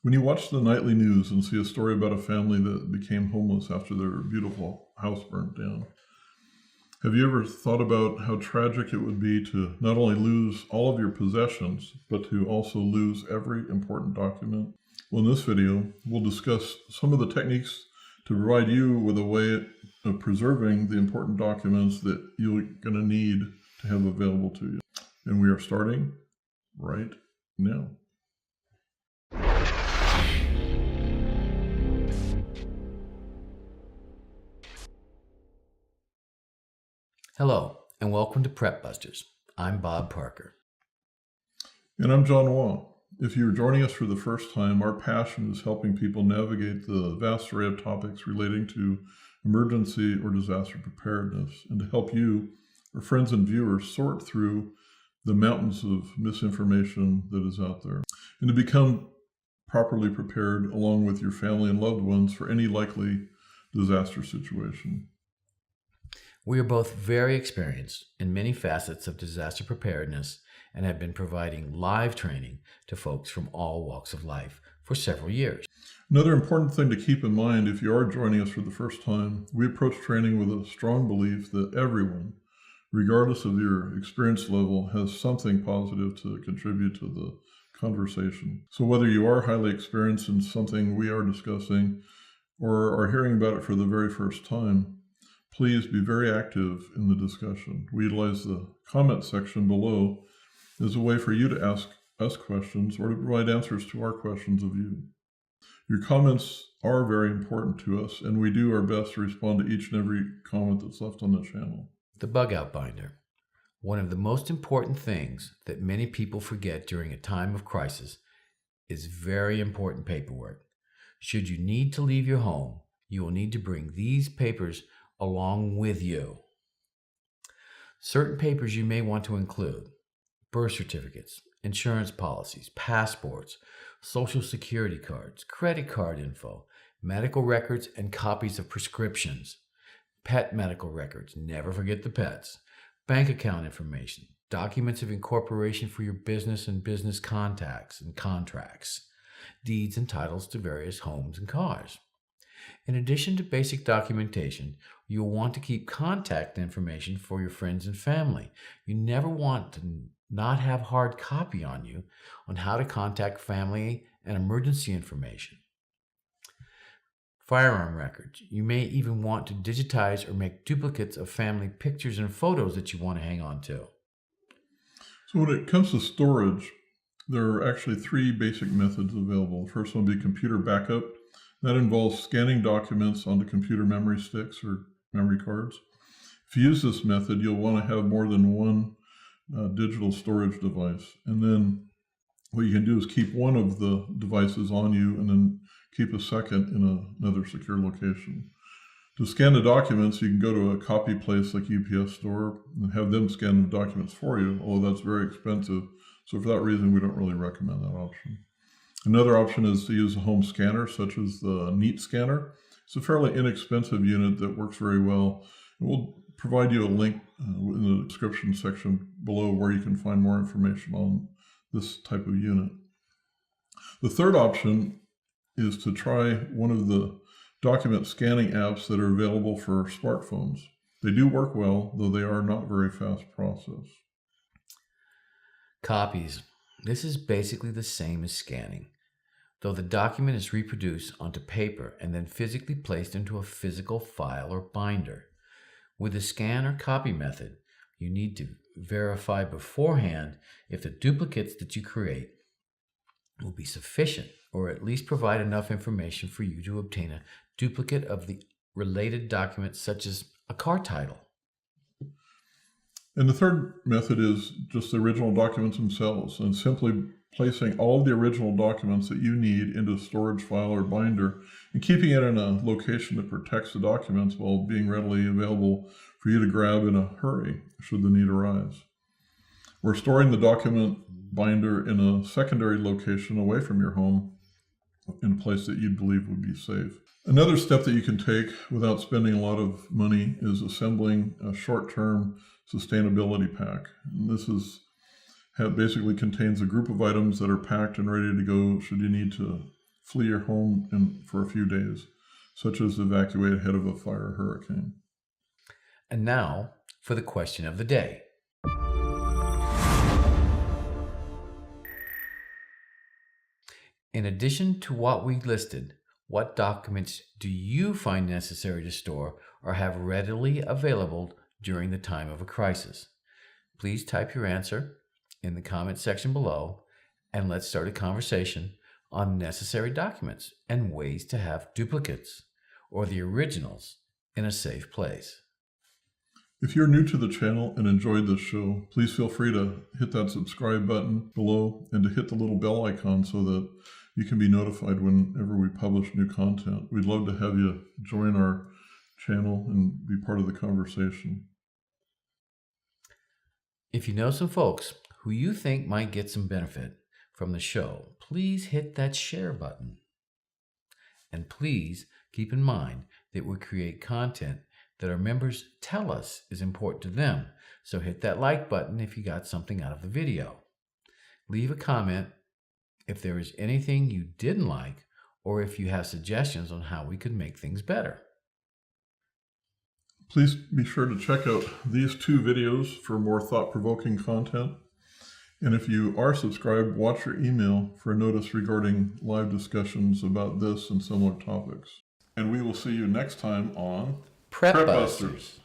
When you watch the nightly news and see a story about a family that became homeless after their beautiful house burnt down, have you ever thought about how tragic it would be to not only lose all of your possessions, but to also lose every important document? Well, in this video, we'll discuss some of the techniques to provide you with a way of preserving the important documents that you're going to need to have available to you. And we are starting right now. Hello, and welcome to Prep Busters. I'm Bob Parker. And I'm John Waugh. If you're joining us for the first time, our passion is helping people navigate the vast array of topics relating to emergency or disaster preparedness, and to help you, our friends and viewers, sort through the mountains of misinformation that is out there, and to become properly prepared along with your family and loved ones for any likely disaster situation. We are both very experienced in many facets of disaster preparedness and have been providing live training to folks from all walks of life for several years. Another important thing to keep in mind if you are joining us for the first time, we approach training with a strong belief that everyone, regardless of your experience level, has something positive to contribute to the conversation. So whether you are highly experienced in something we are discussing or are hearing about it for the very first time, please be very active in the discussion. We utilize the comment section below as a way for you to ask us questions or to provide answers to our questions of you. Your comments are very important to us, and we do our best to respond to each and every comment that's left on the channel. The bug out binder. One of the most important things that many people forget during a time of crisis is very important paperwork. Should you need to leave your home, you will need to bring these papers along with you. Certain papers you may want to include: birth certificates, insurance policies, passports, social security cards, credit card info, medical records and copies of prescriptions, pet medical records, never forget the pets, bank account information, documents of incorporation for your business and business contacts and contracts, deeds and titles to various homes and cars. In addition to basic documentation, you'll want to keep contact information for your friends and family. You never want to not have hard copy on you on how to contact family and emergency information. Firearm records. You may even want to digitize or make duplicates of family pictures and photos that you want to hang on to. So when it comes to storage, there are actually three basic methods available. The first one would be computer backup. That involves scanning documents onto computer memory sticks or memory cards. If you use this method, you'll want to have more than one digital storage device. And then what you can do is keep one of the devices on you and then keep a second in another secure location. To scan the documents, you can go to a copy place like UPS Store and have them scan the documents for you, although that's very expensive. So for that reason, we don't really recommend that option. Another option is to use a home scanner, such as the Neat Scanner. It's a fairly inexpensive unit that works very well. And we'll provide you a link in the description section below where you can find more information on this type of unit. The third option is to try one of the document scanning apps that are available for smartphones. They do work well, though they are not very fast process. Copies. This is basically the same as scanning, though the document is reproduced onto paper and then physically placed into a physical file or binder. With the scan or copy method, you need to verify beforehand if the duplicates that you create will be sufficient, or at least provide enough information for you to obtain a duplicate of the related document, such as a car title. And the third method is just the original documents themselves, and simply placing all of the original documents that you need into a storage file or binder and keeping it in a location that protects the documents while being readily available for you to grab in a hurry should the need arise. Or storing the document binder in a secondary location away from your home in a place that you believe would be safe. Another step that you can take without spending a lot of money is assembling a short-term sustainability pack. And this basically contains a group of items that are packed and ready to go should you need to flee your home for a few days, such as evacuate ahead of a fire or hurricane. And now for the question of the day. In addition to what we listed, what documents do you find necessary to store or have readily available during the time of a crisis? Please type your answer in the comment section below, and let's start a conversation on necessary documents and ways to have duplicates or the originals in a safe place. If you're new to the channel and enjoyed this show, please feel free to hit that subscribe button below and to hit the little bell icon so that you can be notified whenever we publish new content. We'd love to have you join our channel and be part of the conversation. If you know some folks who you think might get some benefit from the show, please hit that share button. And please keep in mind that we create content that our members tell us is important to them. So hit that like button if you got something out of the video. Leave a comment if there is anything you didn't like, or if you have suggestions on how we could make things better. Please be sure to check out these 2 videos for more thought-provoking content. And if you are subscribed, watch your email for a notice regarding live discussions about this and similar topics. And we will see you next time on Prep Busters.